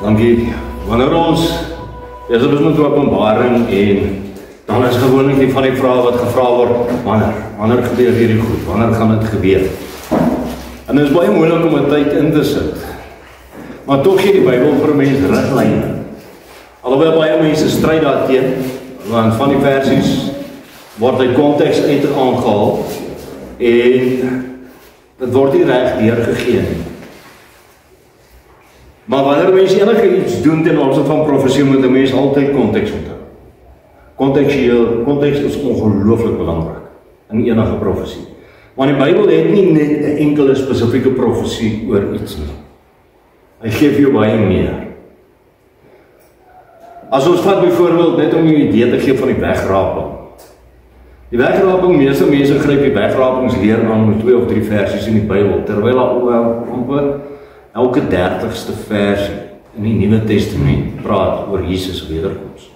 Dankie. Wanneer ons besig is met openbaring en dan is gewoonlik die van die vrae wat gevra word, wanneer gebeur hierdie goed? Wanneer gaan dit gebeur? En dit is baie moeilik om 'n tyd in te sit. Maar tog gee die Bybel vir mense riglyne. Alhoewel baie mense stryd daarteen, want van die versies word uit konteks uit aangehaal en dit word nie reg deurgegee nie. Maar wanneer mense enige iets doen ten opsigte van profesie, moet 'n mens altyd konteks onthou. Konteks is ongelooflik belangrik in enige profesie. Want die Bybel het nie net 'n enkele spesifieke profesie oor iets nie. Hy gee vir jou baie meer. As ons vat byvoorbeeld net om jou idee te gee van die wegraping. Die wegraping, meeste mense gryp die wegrapingsleer aan met 2 of 3 versies in die Bybel, terwyl amper elke 30ste versie in die Nuwe Testament praat oor Jesus se wederkoms.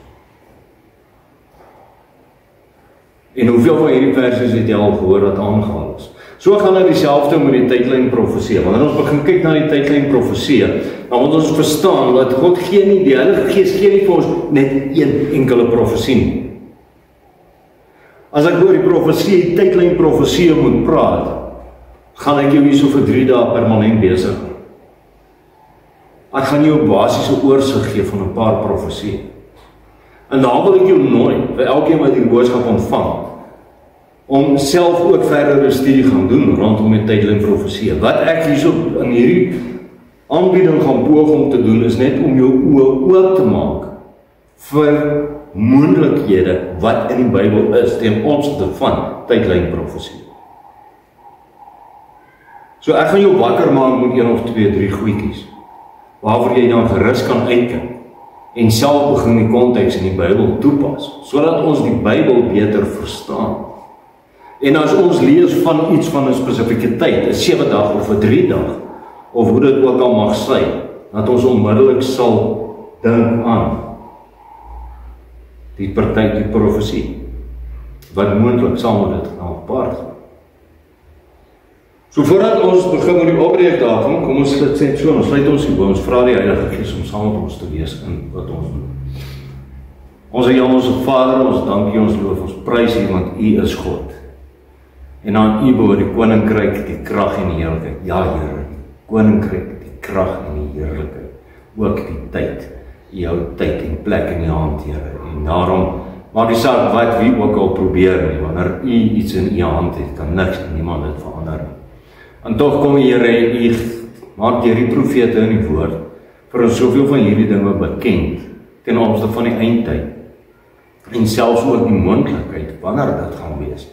En hoeveel van hierdie versies het jy al gehoor wat aangehaal is? So gaan dit dieselfde met die tydlyn profesie. Wanneer ons begin kyk na die tydlyn profesie, dan moet ons verstaan dat God gee nie, die Heilige Gees gee nie vir ons net een enkele profesie nie. As ek oor die profesie, tydlyn profesie moet praat, gaan ek jou hierso vir 3 dae permanent besig. Ek gaan jou 'n basiese oorsig gee van 'n paar profesie. En daar wil ek jou nooi, vir elkeen wat die boodskap ontvang, om self ook verdere studie gaan doen rondom die tydlyn profesie. Wat ek hierso in hierdie aanbieding gaan poog om te doen, is net om jou oë oop te maak vir moontlikhede wat in die Bybel is ten opsigte van tydlyn profesie. So ek gaan jou wakker maak met 1 of 2, 3 goedjies, waarvoor jy dan gerus kan uitkyk en self begin die konteks in die Bybel toepas, sodat ons die Bybel beter verstaan. En as ons lees van iets van 'n spesifieke tyd, 'n 7 dag of 'n 3 dag, of hoe dit ook al mag sy, dat ons onmiddellik sal dink aan die party, die profesie, wat moontlik saam met dit gaan gepaard gaan. So voordat ons begin met die opbreekdatum, kom ons sê so, ons sluit ons hier, ons vra die Heilige Gees om saam met ons te wees in wat ons doen. Ons Hemelse Vader, ons dank U, ons loof, ons prys U, want U is God. En aan U behoort die koninkryk, die krag en die heerlikheid. Ja, Here, die koninkryk, die krag en die heerlikheid. Ook die tyd, jou tyd en plek in die hand, Here. En daarom maak die saak wat wie ook al probeer nie, wanneer U iets in U hand het, kan niks en niemand dit verander nie. En tog kom Here, U maak deur die profete in die woord vir ons soveel van hierdie dinge bekend ten opsigte van die eindtyd en selfs ook die moontlikheid wanneer dit gaan wees.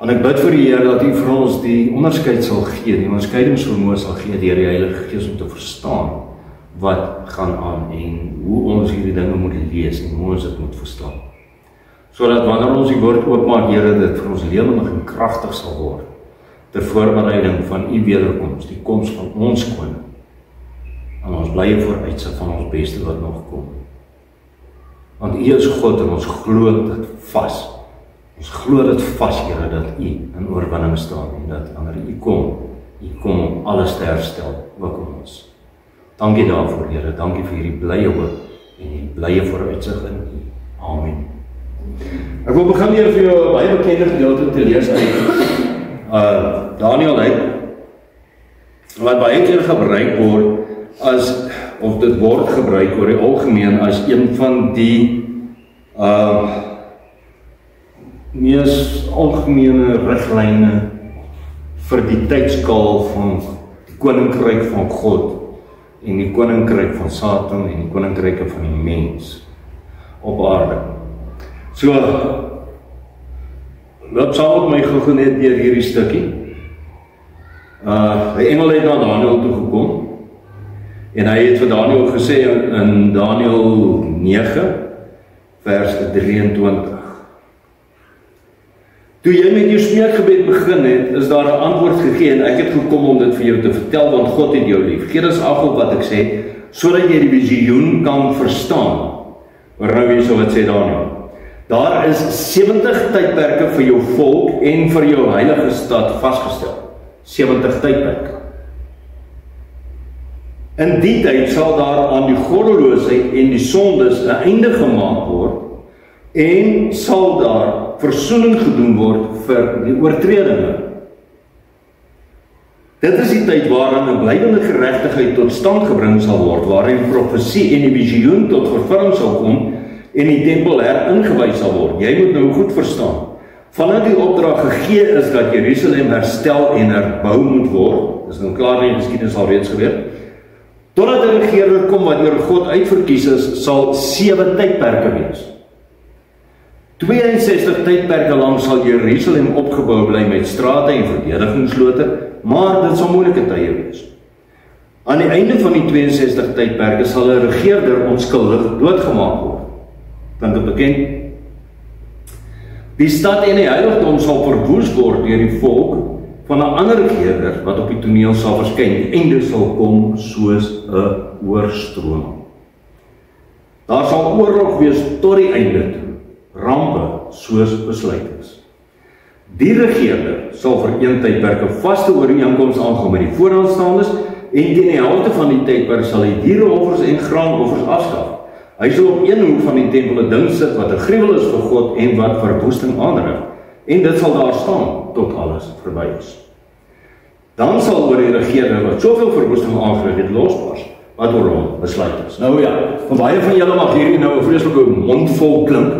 En ek bid vir die Here dat U vir ons die onderskeid sal gee, die onderskeidingsvermoë sal gee deur die Heilige Gees om te verstaan wat gaan aan en hoe ons hierdie dinge moet lees en hoe ons dit moet verstaan. Sodat wanneer ons die woord oopmaak, Here, dit vir ons lewendig en kragtig sal word ter voorbereiding van U wederkoms, die koms van ons koning, en ons blye vooruitsig van ons beste wat nog kom. Want U is God en ons glo dit vas. Ons glo dit vas, Here, dat U in oorwinning staan en dat wanneer U kom om alles te herstel, ook om ons. Dankie daarvoor, Here, dankie vir hierdie blye hoop en die blye vooruitsig in U. Amen. Ek wil begin hier vir jou 'n baie bekende gedeelte te lees uit Daniël uit, wat baie keer gebruik word as, of dit word gebruik oor die algemeen as een van die mees algemene riglyne vir die tydskaal van die koninkryk van God en die koninkryk van Satan en die koninkryke van die mens op aarde. So, loop saam met my gou net deur hierdie stukkie. Die engel het na Daniël toe gekom en hy het vir Daniël gesê in Daniël 9 vers 23. Toe jy met jou smeekgebed begin het, is daar 'n antwoord gegee en ek het gekom om dit vir jou te vertel, want God het jou lief. Gee dus ag op wat ek sê, sodat jy die visioen kan verstaan. Maar nou weet jy wat sê Daniël. Daar is 70 tydperke vir jou volk en vir jou heilige stad vasgestel. 70 tydperke. In die tyd sal daar aan die goddeloosheid en die sondes 'n einde gemaak word en sal daar versoening gedoen word vir die oortredinge. Dit is die tyd waarin 'n blywende geregtigheid tot stand gebring sal word, waarin profesie en die visioen tot vervulling sal kom en die tempel heringewy sal word. Jy moet nou goed verstaan. Vanuit die opdrag gegee is dat Jerusalem herstel en herbou moet word. Dis nou klaar in die geskiedenis al reeds gebeur. Totdat 'n regerder kom wat deur God uitverkies is, sal 7 tydperke wees. 62 tydperke lang sal Jerusalem opgebou bly met strate en verdedigingslote, maar dit sal moeilike tye wees. Aan die einde van die 62 tydperke sal 'n regerder onskuldig doodgemaak word. Kan dit bekend? Die stad en die heiligdom sal verwoes word deur die volk van 'n ander regerder wat op die toneel sal verskyn. Die einde sal kom soos 'n oorstroming. Daar sal oorlog wees tot die einde toe. Rampe soos besluit is. Die regerder sal vir een tydperk 'n vaste ooreenkoms aangaan met die vooraanstaandes en teen die helfte van die tydperk sal hy diereoffers en graanoffers afskaf. Hy sal op een hoek van die tempel 'n ding sit wat 'n gruwel is vir God en wat verwoesting aanrig, en dit sal daar staan tot alles verby is. Dan sal oor die regerder wat soveel verwoesting aangerig het losbars, wat oor hom besluit is. Nou ja, van baie van julle mag hierdie nou 'n vreeslike mond vol klink.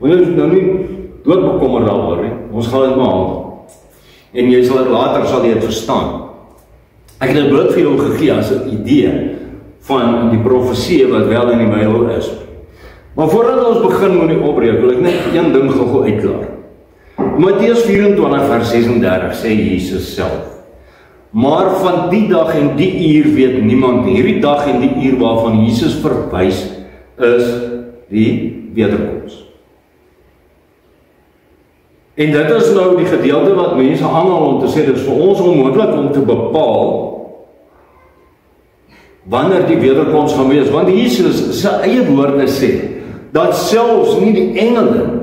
Moet jy nou nie doodbekommer daaroor nie. Ons gaan dit maar handel. En jy sal later sal jy dit verstaan. Ek het dit bloot vir jou gegee as 'n idee van die profesie wat wel in die Bybel is. Maar voordat ons begin met die opbreek, wil ek net een ding gou uitklaar. Matteus 24 vers 36 sê Jesus self: maar van die dag en die uur weet niemand nie. Hierdie dag en die uur waarvan Jesus verwys is die wederkoms. En dit is nou die gedeelte wat mense aanhaal om te sê, dit is vir ons onmoontlik om te bepaal wanneer die wederkoms gaan wees, want Jesus sy eie woorde sê, dat selfs nie die engele,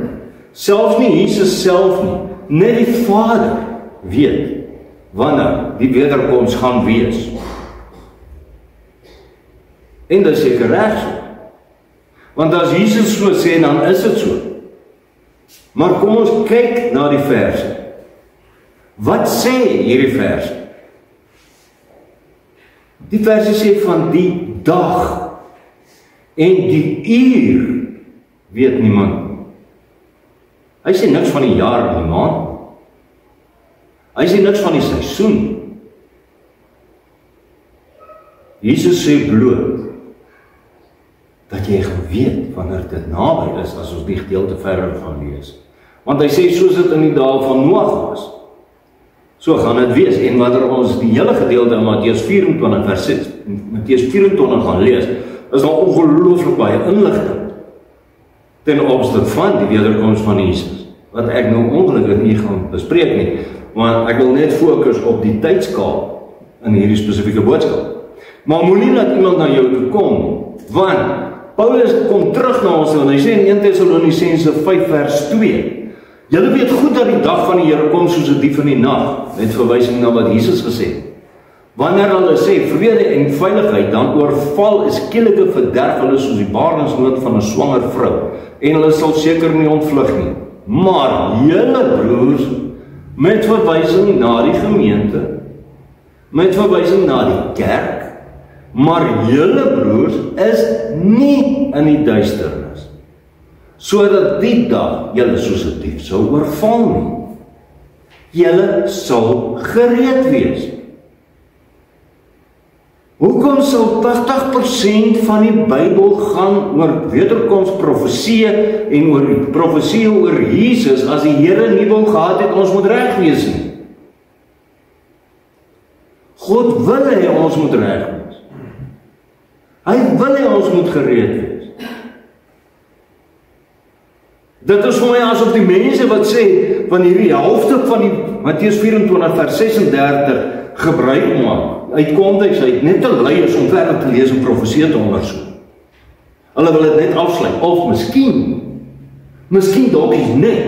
selfs nie Jesus self nie, net die Vader weet, wanneer die wederkoms gaan wees. En dit is seker reg so, want as Jesus so sê, dan is dit so. Maar kom ons kyk na die verse. Wat sê hierdie verse? Die verse sê van die dag en die uur weet niemand. Hy sê niks van die jaar en die maand. Hy sê niks van die seisoen. Jesus sê bloot dat jy gaan weet wanneer dit naby is as ons die gedeelte verder gaan lees. Want hy sê soos dit in die dae van Noag was, so gaan dit wees. En wanneer ons die hele gedeelte in Matteus 24 vers 6, Matteus 24 gaan lees, is daar ongelooflik baie inligting ten opsigte van die wederkoms van Jesus, wat ek nou ongelukkig nie gaan bespreek nie, want ek wil net fokus op die tydskaal in hierdie spesifieke boodskap. Maar moenie dat iemand na jou toe kom, want Paulus kom terug na ons en hy sê in 1 Tessalonisense 5 vers 2, julle weet goed dat die dag van die Here kom soos 'n dief in die nag, met verwysing na wat Jesus gesê het. Wanneer hulle sê vrede en veiligheid, dan oorval 'n skielike verderf hulle soos die barensnood van 'n swanger vrou, en hulle sal seker nie ontvlug nie. Maar julle broers, met verwysing na die gemeente, met verwysing na die kerk, maar julle broers is nie in die duisternis, sodat die dag julle soos 'n dief sou oorval nie. Julle sal gereed wees. Hoekom sal 80% van die Bybel gaan oor wederkomsprofesie en oor die profesie oor Jesus as die Here nie wil gehad het ons moet reg wees nie? God wil hê ons moet reg wees. Hy wil hê ons moet gereed wees. Dit is vir my asof die mense wat sê van hierdie helfte van die Matteus 24 vers 36 gebruik maak uit konteks uit net te lui is om verder te lees en profesie te ondersoek. Hulle wil dit net afsluit, of miskien dalk is net,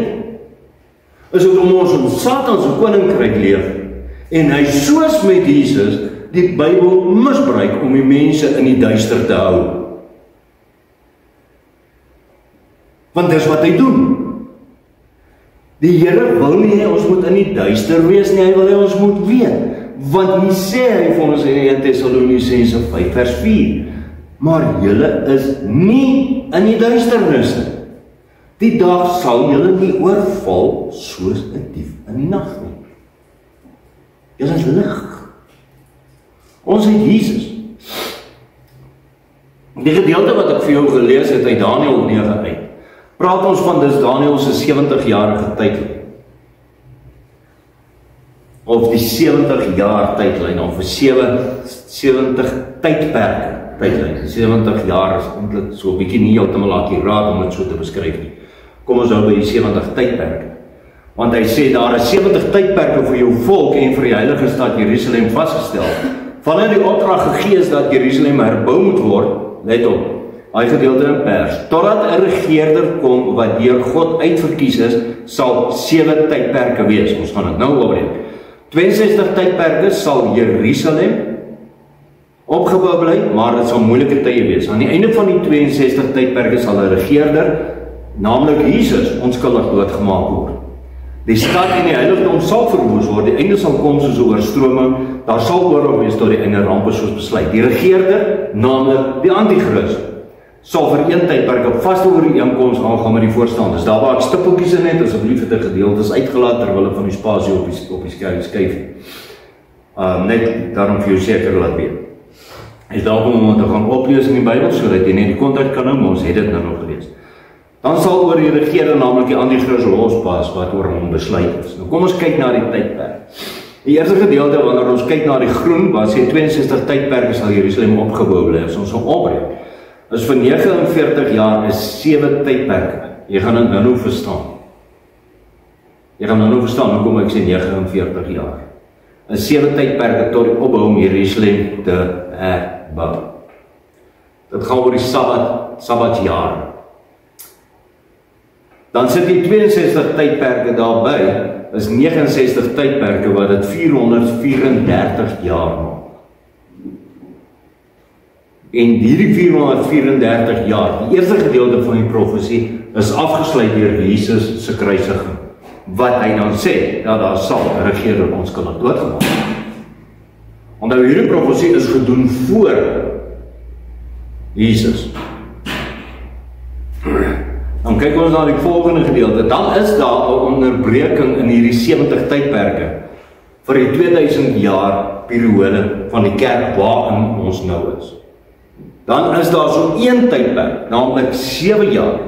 is dit om ons in Satan se koninkryk leef, en hy soos met Jesus, die Bybel misbruik om die mense in die duister te hou. Want dis wat hy doen. Die Here wil nie hê ons moet in die duister wees nie, hy wil hê ons moet weet. Want nie sê hy vir ons in 1 Tessalonisense 5 vers 4, maar julle is nie in die duisternis nie. Die dag sal julle nie oorval soos 'n dief in die nag nie. Julle is lig. Ons het Jesus. Die gedeelte wat ek vir jou gelees het uit Daniël 9 uit, praat ons van dis Daniël se 70-jarige tydlyn. Of die 70 jaar tydlyn, of 70 tydperke tydlyn. 70 jaar is eintlik so 'n bietjie nie heeltemal akkuraat om dit so te beskryf nie. Kom ons hou by die 70 tydperke. Want hy sê daar is 70 tydperke vir jou volk en vir die heilige stad Jerusalem vasgestel. Vanuit die opdrag gegee is dat Jerusalem herbou moet word, let op, hy gedeelte in Pers, totdat 'n regerder kom wat deur God uitverkies is, sal 7 tydperke wees. Ons gaan dit nou opbreek. 62 tydperke sal Jerusalem opgebou bly, maar dit sal moeilike tye wees. Aan die einde van die 62 tydperke sal 'n regerder, naamlik Jesus, onskuldig doodgemaak word. Die stad en die heiligdom sal verwoes word, die einde sal kom soos 'n oorstroming, daar sal oorlog wees tot die einde rampe soos besluit. Die regerder, naamlik die Antichrist, sal vir een tydperk 'n vaste ooreenkoms aangaan met die voorstanders. Daar waar ek stippeltjies in het, asseblief het 'n gedeeltes uitgelaat terwyl ek van die spasie op die skyf. Net daarom vir jou seker laat weet. Is daarom om te gaan oplees in die Bybel, sodat jy net die konteks kan hou, maar ons het dit nou nog gelees. Dan sal oor die regerder, naamlik die Antichrist, lospas wat oor hom besluit is. Nou kom ons kyk na die tydperk. Die eerste gedeelte, wanneer ons kyk na die groen, waar sê 62 tydperke sal Jerusalem opgebou bly, as ons so opbreek, is vir 49 jaar is 7 tydperke. Jy gaan dit nou verstaan. Jy gaan nou verstaan hoekom ek sê 49 jaar. Is 7 tydperke tot die opbou om Jerusalem te herbou. Dit gaan oor die Sabbatjaar. Dan sit die 62 tydperke daarby, is 69 tydperke wat dit 434 jaar maak. En hierdie 434 jaar, die eerste gedeelte van die profesie, is afgesluit deur Jesus se kruisiging. Wat hy dan sê, dat daar sal 'n regerder onskuldig doodgemaak word. Onthou, hierdie profesie is gedoen voor Jesus. Dan kyk ons na die volgende gedeelte. Dan is daar 'n onderbreking in hierdie 70 tydperke vir die 2000 jaar periode van die kerk waarin ons nou is. Dan is daar so een tydperk, naamlik 7 jaar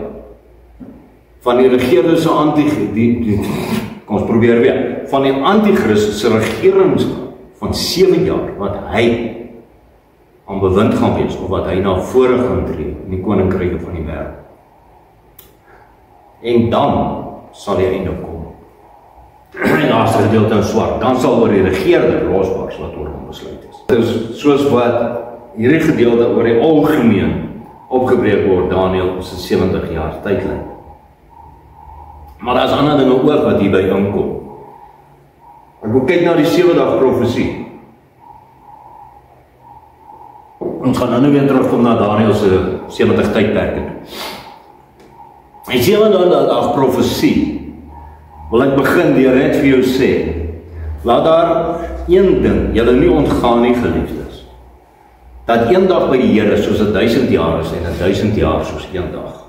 van die regerder se kom ons probeer weer, van die Antichrist se regeringskap van 7 jaar wat hy aan bewind gaan wees, of wat hy na vore gaan tree in die koninkryke van die wêreld. En dan sal die einde kom. En laaste gedeelte in swart, dan sal oor die regerder losbars wat oor hom besluit is. Dit is soos wat hierdie gedeelte oor die algemeen opgebreek word, Daniël se 70 jaar tydlyn. Maar daar is ander dinge ook wat hierby inkom. Ek wil kyk na die 7-dag profesie. Ons gaan nou weer terugkom na Daniël se 70 tydperke. Die 7-dag profesie wil ek begin deur net vir jou sê, laat daar een ding julle nie ontgaan nie, geliefdes, dat een dag by die Here soos 1000 jaar is en 1000 jaar soos een dag.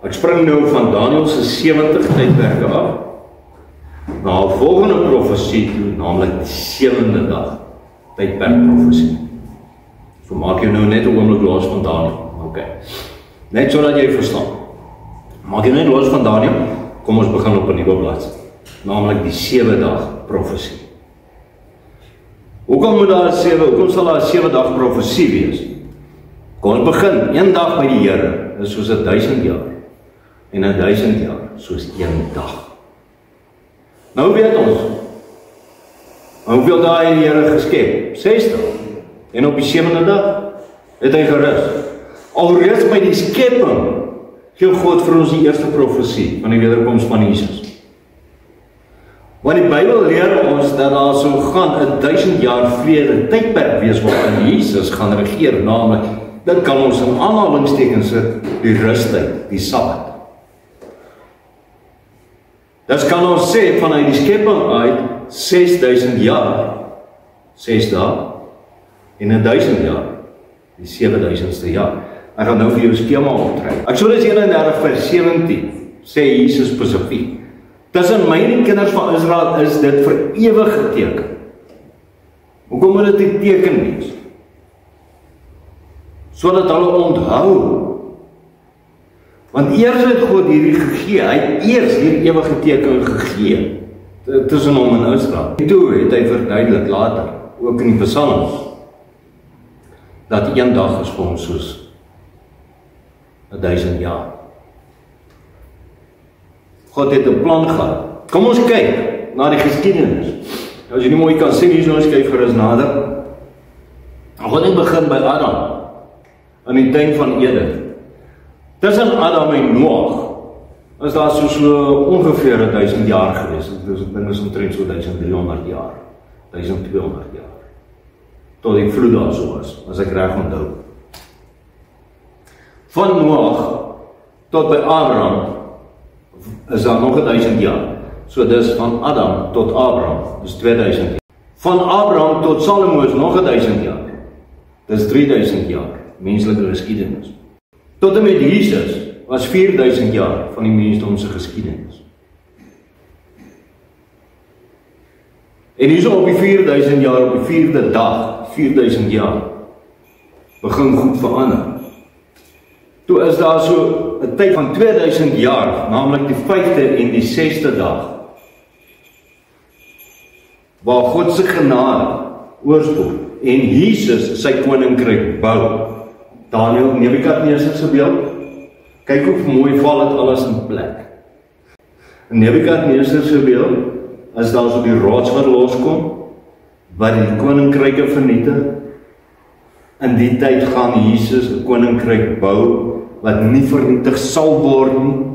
Ek spring nou van Daniël se 70 tydperke af na 'n volgende profesie toe, naamlik die 7de dag tydperk profesie. So maak jy nou net 'n oomblik los van Daniël. Okay. Net sodat jy verstaan. Maak jy net los van Daniël, kom ons begin op 'n nuwe bladsy, naamlik die 7-dag profesie. Hoekom sal daar 'n 7-dag profesie wees? Kom ons begin, een dag by die Here is soos 1000 jaar, en 1000 jaar soos een dag. Nou weet ons, hoeveel dae het die Here geskep? 60. En op die 7de dag het hy gerus. Alreeds by die skepping gee God vir ons die eerste profesie van die wederkoms van Jesus. Want die Bybel leer ons dat daar so gaan 1000 jaar vrede tydperk wees waarin Jesus gaan regeer, naamlik, dit kan ons in aanhalingstekens sit, die rustyd, die Sabbat. Dit kan ons sê vanuit die skepping uit 6000 jaar, 6 dae, en 1000 jaar, die 7000ste jaar. Ek gaan nou vir jou skema optrek. Eksodus 31 vers 17 sê Jesus spesifiek, tussen my en die kinders van Israel is dit vir ewig geteken. Hoekom moet dit 'n teken wees? Sodat hulle onthou. Want eers het God hierdie gegee, hy het eers hierdie ewige teken gegee tussen hom en Israel. En toe het hy verduidelik later, ook in die Psalms, dat een dag is vir ons soos 1000 jaar. God het 'n plan gehad. Kom ons kyk na die geskiedenis. As jy nie mooi kan sien, hier ons kyk gerus nader. God het begin by Adam, in die tuin van Eden. Tussen Adam en Noag is daar so ongeveer 1000 jaar gewees. Dit is omtrent so 1300 jaar, 1200 jaar. Tot die vloed daar so was, as ek reg onthou. Van Noag tot by Abraham is daar nog 1000 jaar. So dis van Adam tot Abraham, dis 2000 jaar. Van Abraham tot Salomo is nog 1000 jaar. Dis 3000 jaar, menslike geskiedenis. Tot en met Jesus was 4000 jaar van die mensdom se geskiedenis. En hierso op die 4000 jaar, op die 4de dag, 4000 jaar, begin goed verander. Toe is daar so 'n tyd van 2000 jaar, naamlik die 5de en die 6de dag, waar God se genade oorspoel en Jesus sy koninkryk bou. Daniël, Nebukadneser se beeld, kyk hoe mooi val dit alles in plek. In Nebukadneser se beeld is daar so die rots wat loskom, wat die koninkryke vernietig. In die tyd gaan Jesus 'n koninkryk bou wat nie vernietig sal word nie.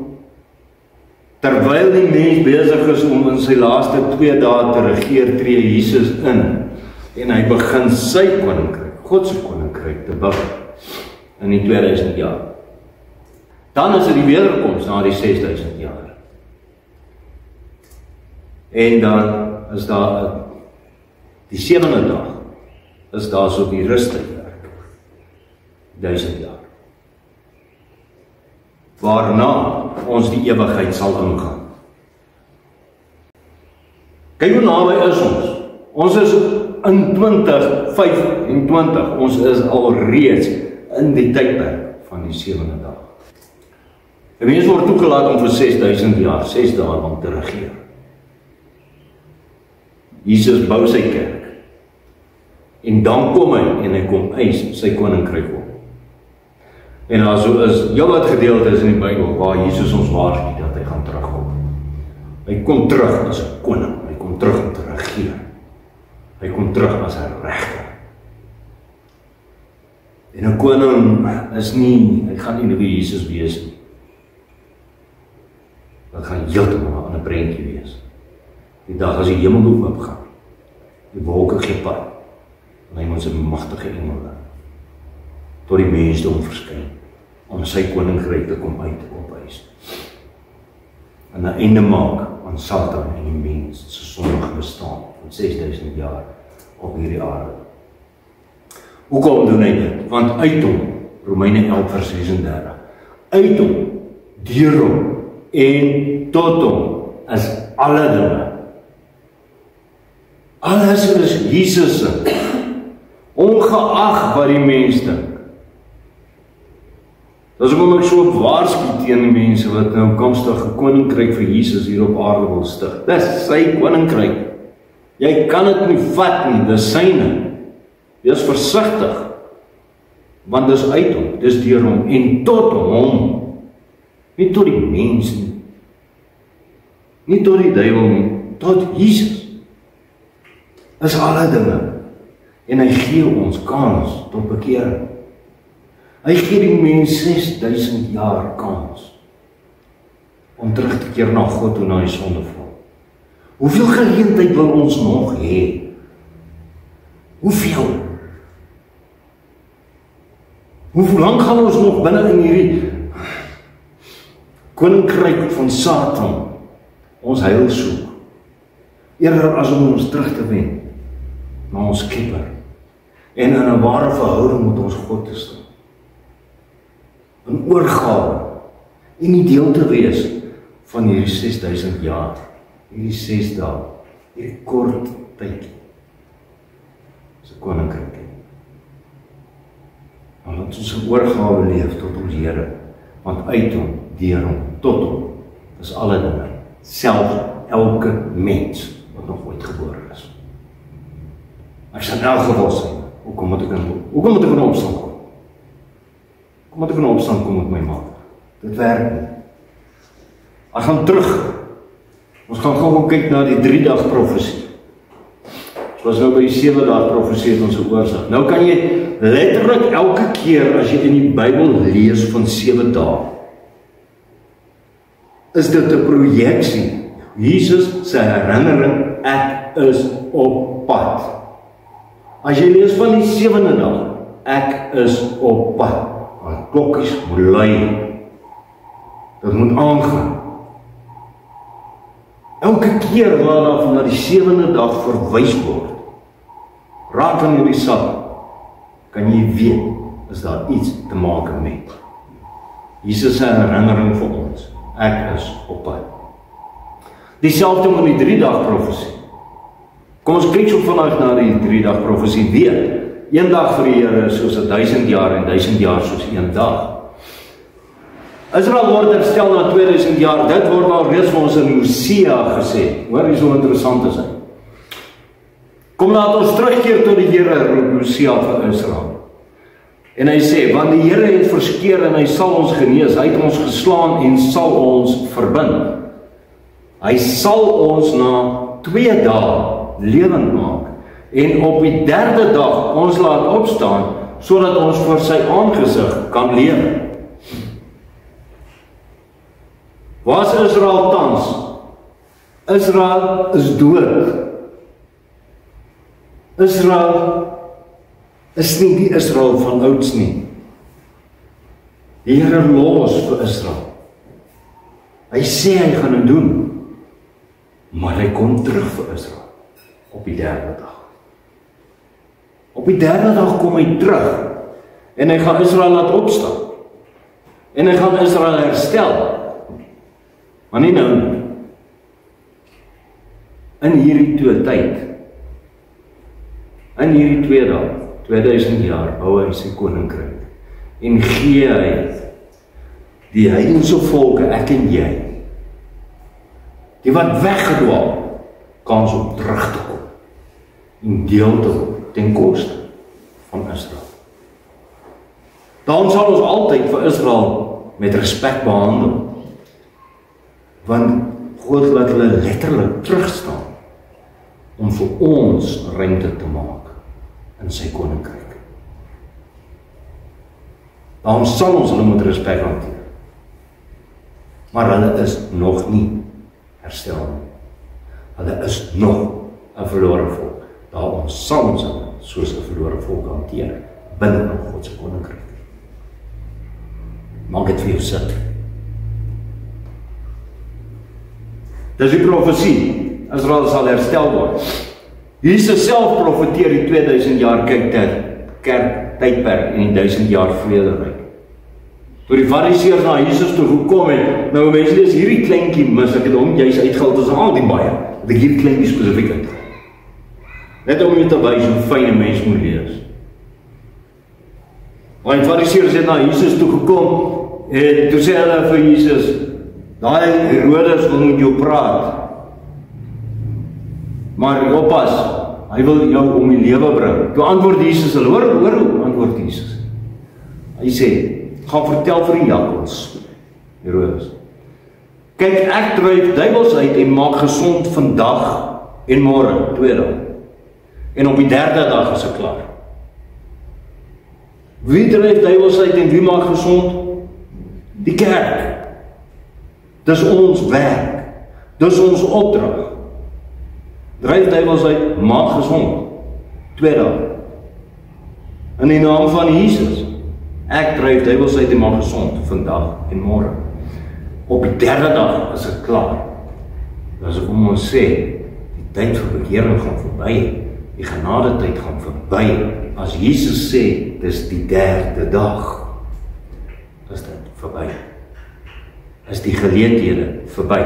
Terwyl die mens besig is om in sy laaste 2 dae te regeer, tree Jesus in en hy begin sy koninkryk, God se koninkryk te bou in die 2000 jaar. Dan is dit die wederkoms na die 6000 jaar. En dan is daar die 7de dag, is daar so die rustydperk, 1000 jaar. Waarna ons die ewigheid sal ingaan. Kyk hoe naby is ons. Ons is in 2025, ons is al reeds in die tydperk van die 7de dag. 'n Mens word toegelaat om vir 6000 jaar, 6 dae lang te regeer. Jesus bou sy kerk. En dan kom hy en hy kom eis sy koninkryk op. En daar so is heelwat gedeeltes in die Bybel waar Jesus ons waarsku dat hy gaan terugkom. Hy kom terug as 'n koning, hy kom terug om te regeer. Hy kom terug as 'n regter. En 'n koning is nie, hy gaan nie nou wie Jesus wees nie. Dit gaan heeltemal 'n ander prentjie wees. Die dag as die hemel oopgaan, die wolke gee pad, en hy moet sy magtige engele tot die mensdom verskyn, om sy koninkryk te kom opeis. En 'n einde maak aan Satan en die mens se sondige bestaan van 6000 jaar op hierdie aarde. Hoekom doen hy dit? Want uit hom, Romeine 11 vers 36, uit hom, deur hom en tot hom is alle dinge. Alles is Jesus se, ongeag wat die mens dink. Dis hoekom ek so waarsku teen die mense wat nou komstige koninkryk vir Jesus hier op aarde wil stig. Dis sy koninkryk. Jy kan dit nie vat nie, dis syne. Wees versigtig, want dis uit hom, dis deur hom en tot hom. Nie tot die mens nie. Nie tot die duiwel nie, tot Jesus. Is alle dinge. En hy gee ons kans tot bekering. Hy gee die mens 6000 jaar kans om terug te keer na God toe na die sondeval. Hoeveel geleentheid wil ons nog hê? Hoeveel? Hoe lang gaan ons nog binne in hierdie koninkryk van Satan ons heil soek? Eerder as om ons terug te wen na ons Skepper en in 'n ware verhouding met ons God te staan. In oorgawe en nie deel te wees van hierdie 6000 jaar, hierdie 6 dae, hierdie kort tydjie. Dis 'n koninkryk. En laat ons 'n oorgawe leef tot ons Here, want uit hom, deur hom, tot hom, is alle dinge, selfs elke mens wat nog ooit gebore is. Ek sal in elk geval sê, hoekom moet ek in 'n opstand kom? Hoekom moet ek in 'n opstand kom met my maat? Dit werk nie. Ons gaan terug. Ons gaan gou kyk na die 3-dag profesie. Soos nou by die 7-dag profesie het ons 'n oorsig. Nou kan jy letterlik elke keer as jy in die Bybel lees van 7 dae, is dit 'n projeksie. Jesus se herinnering, ek is op pad. As jy lees van die 7de dag, ek is op pad. Maar klokkies moet lui. Dit moet aangaan. Elke keer waar daar na die 7de dag verwys word, raak aan hierdie saak, kan jy weet, is daar iets te maak met. Jesus se herinnering vir ons, ek is op pad. Dieselfde met die 3-dag profesie. Kom ons kyk so vandag na die 3-dag profesie weer. Een dag vir die Here is soos 1000 jaar en 1000 jaar soos een dag. Israel word herstel na 2000 jaar, dit word al reeds vir ons in Hosea gesê. Hoor, hier so interessant is hy. Kom laat ons terugkeer tot die Here, roep Hosea vir Israel. En hy sê, want die Here het verskeer en hy sal ons genees, hy het ons geslaan en sal ons verbind. Hy sal ons na 2 dae lewend maak en op die 3de dag ons laat opstaan, sodat ons voor sy aangesig kan leef. Waar is Israel tans? Israel is dood. Israel is nie die Israel van ouds nie. Die Here los vir Israel. Hy sê hy gaan dit doen, maar hy kom terug vir Israel op die 3de dag. Op die 3de dag kom hy terug en hy gaan Israel laat opstaan. En hy gaan Israel herstel. Maar nie nou nie. In hierdie tyd, in hierdie 2 dae, 2000 jaar, bou hy sy koninkryk en gee hy die heidense volke, ek en jy, die wat weggedwaal, kans om terug te kom en deel te word ten koste van Israel. Daarom sal ons altyd vir Israel met respek behandel, want God laat hulle letterlik terugstaan om vir ons ruimte te maak in sy koninkryk. Daarom sal ons hulle met respek hanteer. Maar hulle is nog nie herstel nie. Hulle is nog 'n verlore volk. Daarom sal ons hulle soos 'n verlore volk hanteer binne in God se koninkryk. Maak dit vir jou sin. Dis die profesie. Israel sal herstel word. Jesus self profeteer die 2000 jaar kerk tydperk en die 1000 jaar vrederyk. Toe die Fariseërs na Jesus toe gekom het, nou mense dis hierdie kleintjie mis, ek het hom juis uitgehaal tussen al die baie. Dat ek hierdie kleintjie spesifiek uitgehaal. Net om jou te wys hoe fyn 'n mens moet wees. Want die Fariseërs het na Jesus toe gekom en toe sê hulle vir Jesus, daai Herodes wil met jou praat. Maar oppas, hy wil jou om die lewe bring. Toe antwoord Jesus, hoor hoe antwoord Jesus. Hy sê, gaan vertel vir die jakkals, Herodes. Kyk, ek dryf duiwels uit en maak gesond vandag en môre, 2 dae. En op die 3de dag is ek klaar. Wie dryf duiwels uit en wie maak gesond? Die kerk. Dis ons werk. Dis ons opdrag. Dryf duiwels uit, maak gesond. 2 dae. In die naam van Jesus. Ek dryf duiwels uit en maak gesond, vandag en môre. Op die 3de dag is dit klaar. Dis om ons sê, die tyd vir bekering gaan verby, die genadetyd gaan verby. As Jesus sê, dis die 3de dag, is dit verby. Is die geleenthede verby.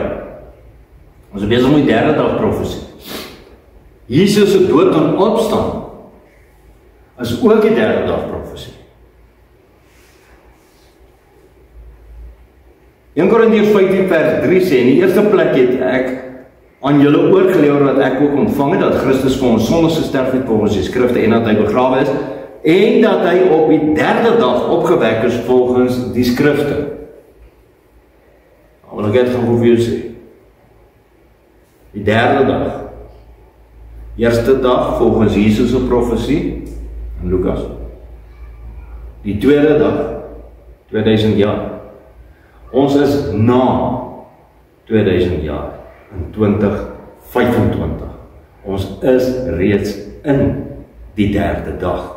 Ons is besig met die 3de dag profesie. Jesus se dood en opstaan is ook die 3de dag profesie. 1 Korintiërs 15 vers 3 sê, in die eerste plek het ek aan julle oorgelewer wat ek ook ontvang het, dat Christus vir ons sondes gesterf het volgens die skrifte en dat hy begrawe is, en dat hy op die 3de dag opgewek is volgens die skrifte. Nou wil ek dit gaan vir jou sê. Die 3de dag. Eerste dag volgens Jesus se profesie in Lukas. Die 2de dag, 2000 jaar. Ons is na 2000 jaar in 2025. Ons is reeds in die 3de dag.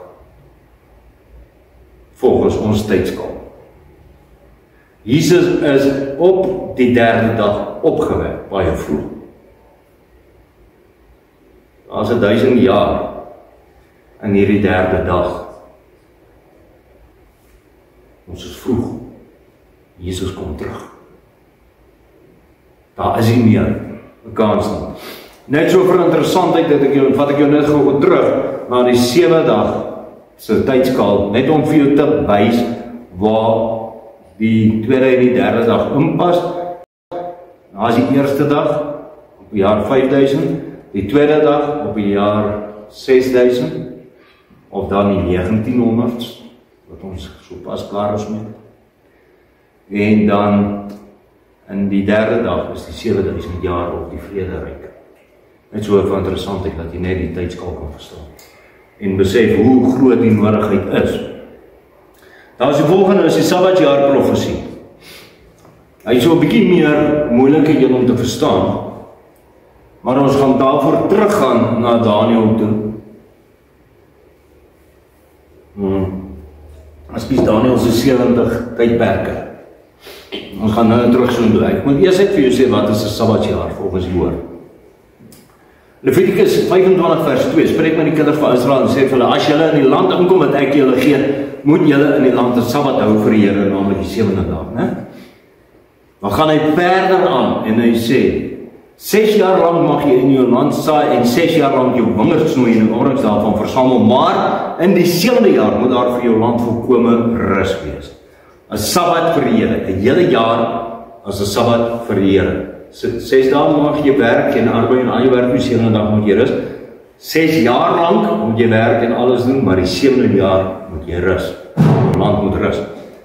Volgens ons tydskaal. Jesus is op die 3de dag opgewek, baie vroeg. As 1000 jaar in hierdie 3de dag. Ons is vroeg. Jesus kom terug. Daar is nie meer 'n kans nie. Net so vir interessantheid dat vat ek jou net gou terug na die 7 dag se tydskaal, net om vir jou te wys waar die 2de en die 3de dag inpas. Daar is die eerste dag op die jaar 5000, die 2de dag op die jaar 6000 of dan die 1900s wat ons so pas klaar is met. En dan in die 3de dag is die 7000 jaar op die vrederyk. Net so van interessantheid dat jy net die tydskaal kan verstaan en besef hoe groot die nodigheid is. Daar is die volgende, is die Sabbatjaar profesie. Hy is so 'n bietjie meer moeilike een om te verstaan, maar ons gaan daarvoor teruggaan na Daniël toe. As kies Daniël se 70 tydperke. Ons gaan nou terug so doen. Ek moet eers net vir jou sê wat is 'n Sabbatjaar volgens die woord. Levitikus 25 vers 2 spreek met die kinders van Israel en sê vir hulle, as julle in die land inkom wat ek julle gee, moet julle in die land 'n Sabbat hou vir die Here, naamlik die 7de dag, né? Dan gaan hy verder aan en hy sê, 6 jaar lang mag jy in jou land saai en 6 jaar lang jou wingerd snoei en oorings daarvan versamel, maar in die 7de jaar moet daar vir jou land volkome rus wees. 'n Sabbat vir die Here, 'n hele jaar as 'n Sabbat vir die Here. 6 dae mag jy werk en arbei en al jou werk, die 7de dag moet jy rus. 6 jaar lang moet jy werk en alles doen, maar die 7de jaar moet jy rus. Die land moet rus.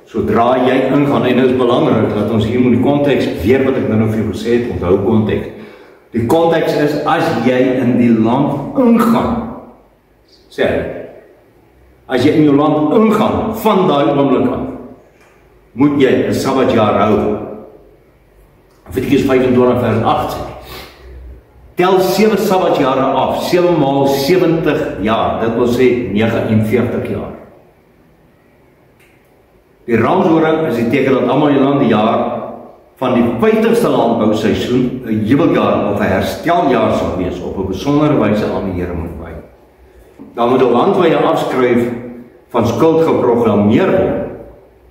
Sodra jy ingaan, en dit is belangrik dat ons hier moet die konteks weer wat ek nou vir jou gesê het, onthou konteks. Die konteks is as jy in die land ingaan. Sê hy, as jy in jou land ingaan van daai oomblik af, moet jy 'n Sabbatjaar hou. Levitikus 25 vers 8 sê. Tel 7 Sabbatjare af, 7 maal 70 jaar, dit wil sê 49 jaar. Die ramshoring is die teken dat almal in die land die jaar van die 50ste landbouseisoen 'n jubeljaar of 'n hersteljaar sal wees, op 'n besondere wyse aan die Here moet wy. Dan moet 'n landwyse afskryf van skuld geprogrammeer word.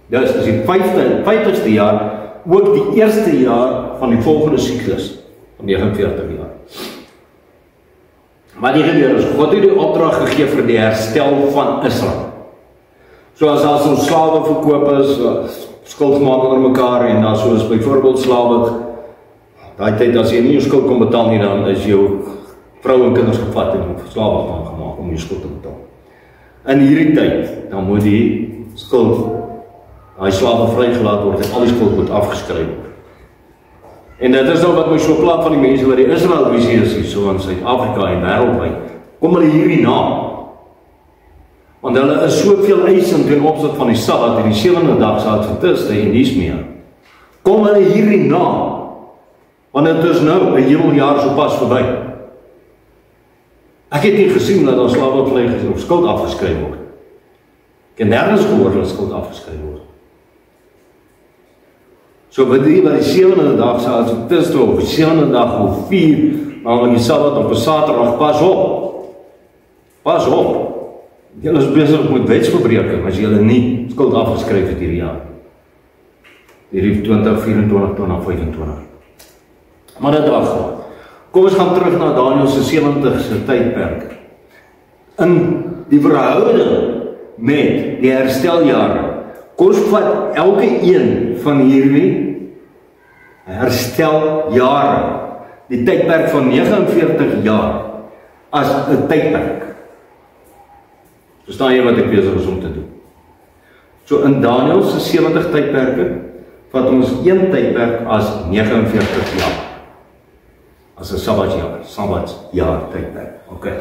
Dus is die 50ste jaar ook die eerste jaar van die volgende siklus van 49 jaar. Maar die gebeur is, God het die opdrag gegee vir die herstel van Israel. Soos as ons slawe verkoop is, skuld gemaak onder mekaar en dan soos byvoorbeeld slawe, daai tyd as jy nie jou skuld kon betaal nie, dan is jou vrou en kinders gevat en slawe gemaak om jou skuld te betaal. In hierdie tyd, dan moet die skuld, daai slawe vrygelaat word en al die skuld moet afgeskryf word. En dit is nou wat my so plaat van die mense wat die Israel-visie is, so in Suid-Afrika en wêreldwyd, kom hulle hierdie na. Want hulle is soveel eisend ten opsigte van die Sabbat en die 7de dag se Adventiste en dies meer. Kom hulle hierdie na, want dit is nou 'n heeljaar so pas verby. Ek het nie gesien dat daar slaveplegers op skuld afgeskryf word. Ek het nergens gehoor dat skuld afgeskryf word. So wat die 7de dag sal as dit is op die 7de dag of 4, naamlik die Sabbat op 'n Saterdag, pas op. Pas op. Julle is besig met wetsverbreking as julle nie skuld afgeskryf het hierdie jaar. Hierdie 2024, 2025. Maar dit wag. Kom ons gaan terug na Daniël se 70ste tydperk. In die verhouding met die hersteljare, kom ons vat elke een van hierdie hersteljare, die tydperk van 49 jaar, as 'n tydperk. Verstaan jy wat ek besig is om te doen? So in Daniël se 70 tydperke, vat ons een tydperk as 49 jaar. As 'n Sabbatsjaar tydperk. Okay.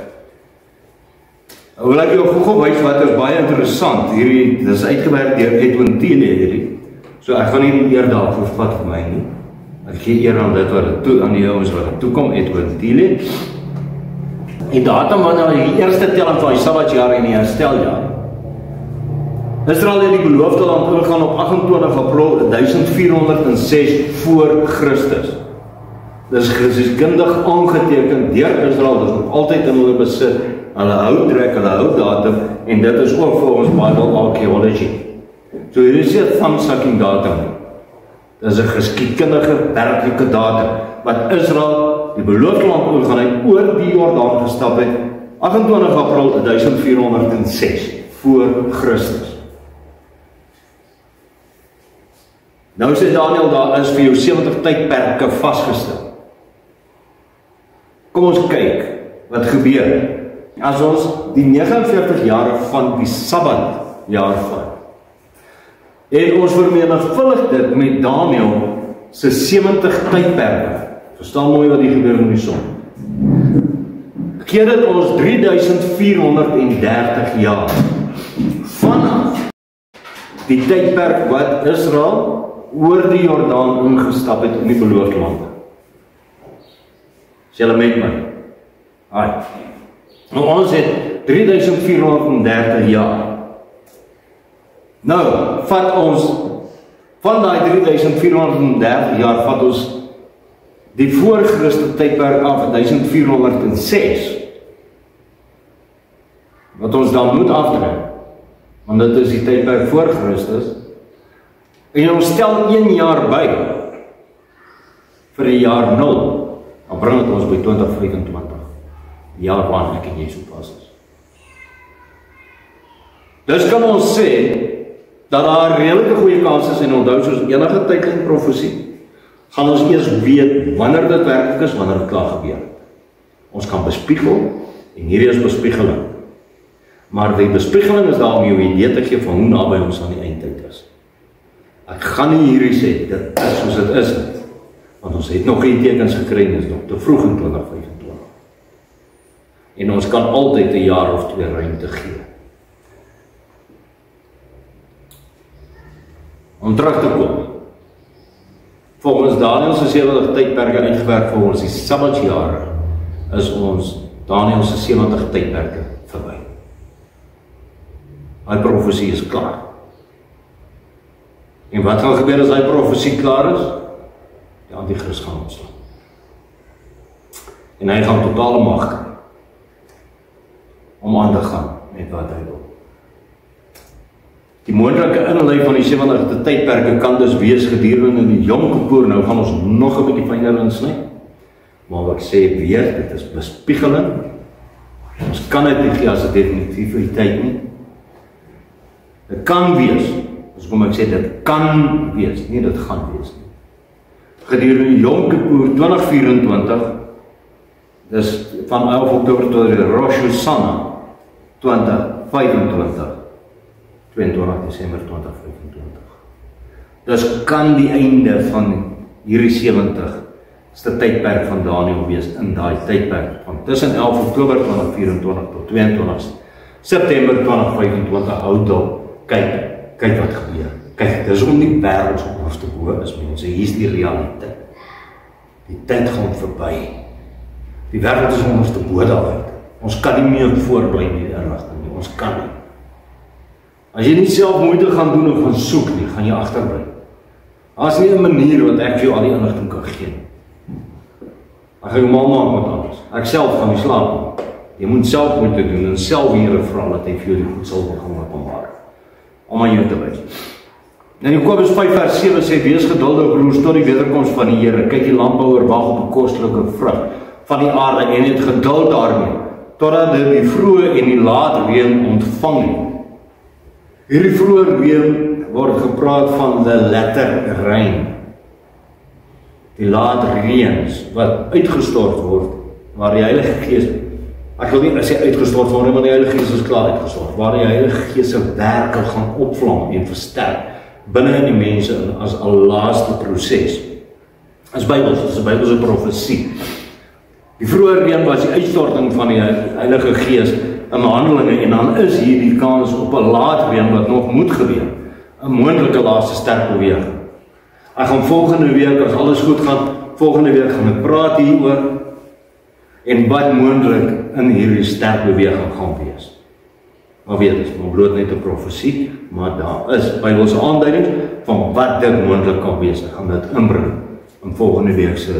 Wil ek jou gou wys wat is baie interessant. Hierdie dis uitgewerk deur Edwin Thiele hierdie. So ek gaan nie die eer daarvoor vat vir my nie. Ek gee eer aan dit wat dit toe aan die ouens wat dit toekom, Edwin Thiele. En datum wanneer die eerste telling van die Sabbatsjaar en die hersteljaar. Israel het die beloofde land ingegaan op 28 April 1406 voor Christus. Dis geskundig aangeteken deur Israel, dis nog altyd in hulle besit. Hulle hou trek, hulle hou datum, en dit is ook vir ons Bible archaeology. So hier is 'n thumbsucking datum. Dis 'n geskiedkundige werklike datum, wat Israel die beloofde land ingegaan het, oor die Jordaan gestap het, 28 April 1406 voor Christus. Nou sê Daniël, daar is vir jou 70 tydperke vasgestel. Kom ons kyk wat gebeur as ons die 49 jare van die Sabbatjaar vat. En ons vermenigvuldig dit met Daniël se 70 tydperke. Verstaan mooi wat hier gebeur met die son. Gee dit ons 3430 jaar vanaf die tydperk wat Israel oor die Jordaan ingestap het in die beloofde land. Is julle met my? Haai. Nou ons het 3430 jaar. Nou, vat ons van daai 3430 jaar vat ons die voor Christus tydperk af 1406. Wat ons dan moet aftrek. Want dit is die tydperk voor Christus. En ons stel 1 jaar by vir die jaar 0. Dan bring dit ons by 2025. Die jaar waarin ek en jy so pas is. Dus kan ons sê dat daar 'n redelike goeie kans is, en onthou soos enige tydlyn profesie, gaan ons eers weet wanneer dit werklik is, wanneer dit klaar gebeur. Ons kan bespiegel, en hierdie is bespiegeling. Maar die bespiegeling is daar om jou idee te gee van hoe naby ons aan die eindtyd is. Ek gaan nie hierdie sê, dit is soos dit is nie. Want ons het nog geen tekens gekry, en is nog te vroeg in 2025. En ons kan altyd 'n jaar of 2 ruimte gee. Om terug te kom. Volgens Daniël se 70 tydperke uitgewerk vir ons die Sabbatsjare, is ons Daniël se 70 tydperke verby. Hy profesie is klaar. En wat gaan gebeur as hy profesie klaar is? Die Antichrist gaan ontstaan. En hy gaan totale mag kry om aan te gaan met wat hy wil. Die moontlike inlei van die 70 tydperke kan dus wees gedurende die Yom Kippur. Nou gaan ons nog 'n bietjie fyner insny. Maar wat ek sê weer, dit is bespiegeling. Ons kan dit nie gee as 'n definitiwiteit nie. Dit kan wees. Dus kom ek sê, dit kan wees, nie dit gaan wees nie. Gedurende Yom Kippur 2024, dis van 11 Oktober tot Rosh Hashanah 2025, 22 Desember 2025. Dus kan die einde van hierdie 70ste tydperk van Daniël wees in daai tydperk van tussen 11 Oktober 2024 tot 22 September 2025. Houd op, kyk wat gebeur. Kyk, dis om die wêreld se onderste bo is, mense. Hier is die realiteit. Die tyd gaan verby. Die wêreld is onderste bo daaruit. Ons kan nie meer voorbly in die inrigting nie, ons kan nie. As jy nie self moeite gaan doen of gaan soek nie, gaan jy agterbly. As nie 'n manier wat ek vir jou al die inligting kan gee. Ek gaan jou mal maak met alles. Ek self gaan nie slaap nie. Jy moet self moeite doen en self Here vra dat hy vir jou die goed sal gaan openbaar. Om aan jou te wys. En Jakobus 5 vers 7 sê, wees geduldig broers tot die wederkoms van die Here. Kyk, die landbouer wag op 'n kostelike vrug van die aarde en het geduld daarmee, totdat dit die vroeë en die laat reën ontvang het. Hierdie vroeë reën word gepraat van the latter rain. Die laat reëns wat uitgestort word, waar die Heilige Gees, ek wil nie sê uitgestort word, maar die Heilige Gees is klaar uitgestort, waar die Heilige Gees se werke gaan opvlam en versterk binne in die mense as 'n laaste proses. As Bybels, dis 'n Bybelse profesie. Die vroeë reën was die uitstorting van die Heilige Gees in Handelinge, en dan is hier die kans op 'n laat reën wat nog moet gebeur. 'n moontlike laaste sterk beweging. Ek gaan volgende week, as alles goed gaan, volgende week gaan ek praat hieroor en wat moontlik in hierdie sterk beweging gaan wees. Maar weet, dit is maar bloot net 'n profesie, maar daar is Bybelse aanduidings van wat dit moontlik kan wees. Ek gaan dit inbring in volgende week se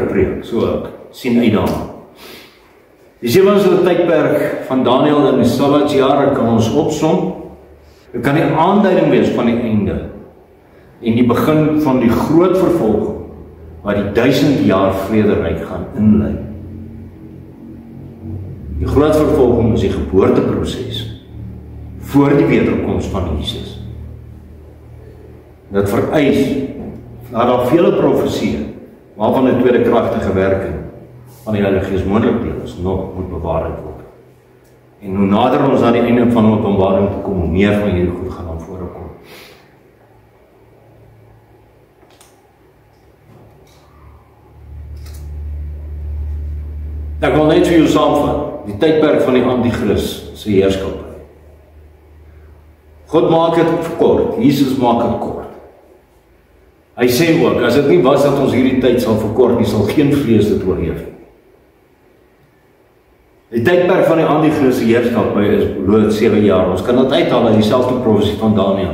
preek. So ek sien uit daarna. Die 7ste tydperk van Daniël in die Sabbatsjare kan ons opsom. Dit kan die aanduiding wees van die einde en die begin van die groot vervolging wat die 1000 jaar vrederyk gaan inlei. Die groot vervolging is die geboorteproses voor die wederkoms van Jesus. Dit vereis dat daar vele profesieë waarvan 'n tweede kragtige werking van die Heilige Gees moontlik deel is, nog moet bewaar word. En hoe nader ons aan die einde van Openbaring toe kom, hoe meer van hierdie goed gaan aan vore kom. Ek wil net vir jou saamvat, die tydperk van die Antichrist se heerskappy. God maak dit kort, Jesus maak dit kort. Hy sê ook, as dit nie was dat ons hierdie tyd sal verkort nie, sal geen vlees dit oorleef nie. Die tydperk van die Antichrist se heerskappy is bloot 7 jaar. Ons kan dit uithaal uit dieselfde profesie van Daniël.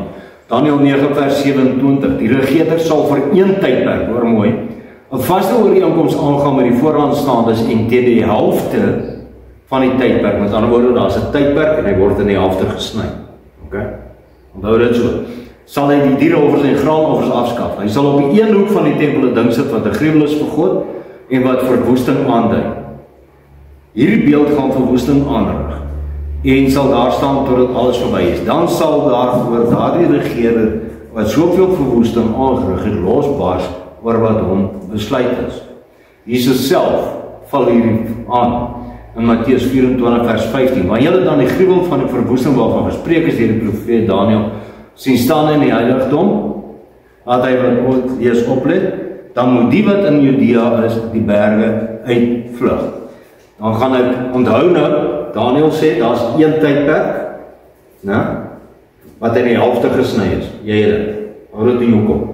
Daniël 9 vers 27. Die regerder sal vir een tydperk, hoor mooi, 'n vaste ooreenkoms aangaan met die vooraanstaandes en teen die helfte van die tydperk. Met ander woorde, daar's 'n tydperk en hy word in die helfte gesny. Okay? Onthou dit so. Sal hy die diereoffers en graanoffers afskaf. Hy sal op die een hoek van die tempel 'n ding sit wat 'n gruwel is vir God en wat verwoesting aandui. Hierdie beeld gaan verwoesting aanrig en sal daar staan totdat alles verby is. Dan sal daarvoor daardie regerder wat soveel verwoesting aangerig het losbars oor wat hom besluit is. Jesus self val hierdie aan in Matteus 24 vers 15. Maar julle dan die gruwel van die verwoesting waarvan gespreek is deur die profeet Daniël sien staan in die heiligdom, laat hy wat ooit lees oplet, dan moet die wat in Judea is die berge uitvlug. Dan gaan ek onthou nou, Daniël sê, daar's een tydperk, né, wat in die helfte gesny is. Jy het dit. Hou dit in jou kop.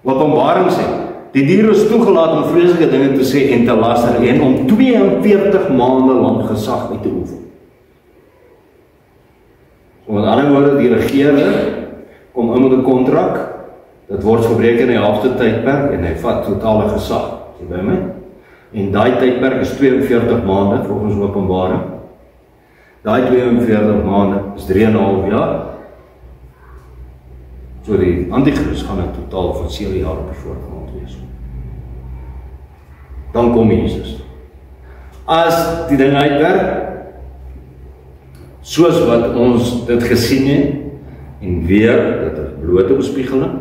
Openbaring sê, die dier is toegelaat om vreeslike dinge te sê en te laster en om 42 maande lang gesag uit te oefen. So met ander woorde, die regerder kom in met 'n kontrak, dit word verbreek in die helfte tydperk en hy vat totale gesag. Sien by my? En daai tydperk is 42 maande volgens Openbaring. Daai 42 maande is 3,5 jaar. So die Antichrist gaan 'n totaal van 7 jaar op die voorgrond wees. Dan kom Jesus. As die ding uitwerk, soos wat ons dit gesien het, en weer, dit is blote bespiegeling,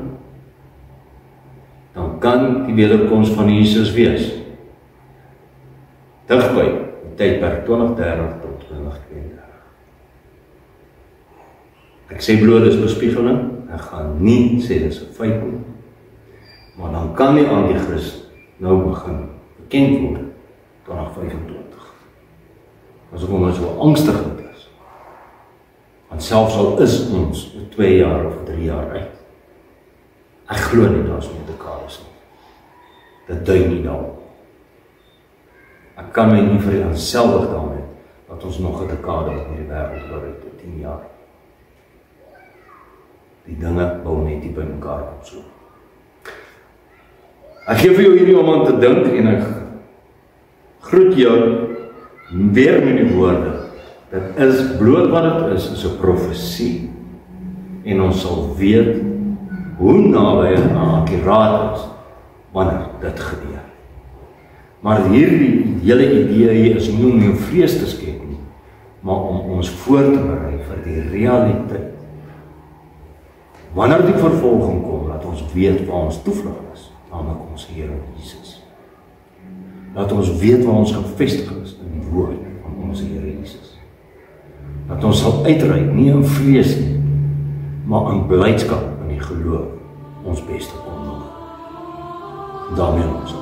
dan kan die wederkoms van Jesus wees. Digby, die tydperk 2030 tot 2032. Ek sê bloot is bespiegeling, ek gaan nie sê dit is 'n feit nie, maar dan kan die Antichrist nou begin bekend word 2025. As ek ons so angstig is, want selfs al is ons 2 jaar of 3 jaar uit, ek glo nie daar's met mekaar is nie. Dit dui nie daarop. Ek kan my nie vereenselwig daarmee dat ons nog 'n dekade op die wêreld oor 10 jaar. Die dinge wil net nie by mekaar kom so. Ek gee vir jou hierdie om aan te dink en ek groet jou weer met die woorde. Dit is bloot wat dit is 'n profesie en ons sal weet hoe naby en akkuraat is wanneer dit gebeur. Maar hierdie hele idee hier is nie om jou vrees te skep nie, maar om ons voor te berei vir die realiteit. Wanneer die vervolging kom, laat ons weet waar ons toevlug is, naamlik ons Here Jesus. Laat ons weet waar ons gevestig is in die woord van ons Here Jesus. Dat ons sal uitreik, nie in vrees nie, maar in blydskap in die geloof ons beste kom doen. Daarmee ons